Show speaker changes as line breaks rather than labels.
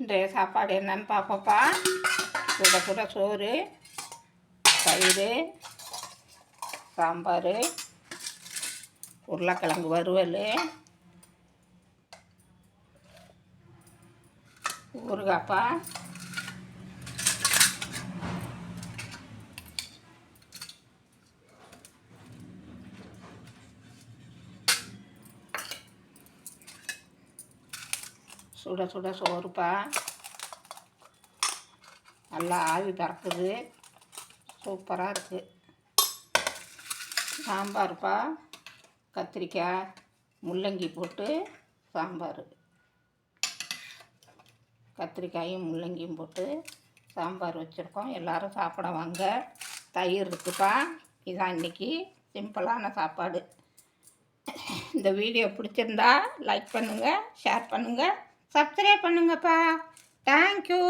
இன்றைய சாப்பாடு என்னன்னு பார்ப்போப்பா. சுட சுட சோறு, தயிர், சாம்பார், உருளைக்கிழங்கு வறுவல், ஊறுகாப்பா. சுட சுட சோறுப்பா, நல்லா ஆவி பறக்குது, சூப்பராக இருக்குது. சாம்பார்ப்பா, கத்திரிக்காய் முள்ளங்கி போட்டு சாம்பார், கத்திரிக்காயும் முள்ளங்கியும் போட்டு சாம்பார் வச்சுருக்கோம். எல்லோரும் சாப்பிட வாங்க. தயிர் இருக்குப்பா. இதுதான் இன்றைக்கி சிம்பிளான சாப்பாடு. இந்த வீடியோ பிடிச்சிருந்தா லைக் பண்ணுங்கள், ஷேர் பண்ணுங்கள், சப்ஸ்கிரைப் பண்ணுங்கப்பா. தேங்க்யூ.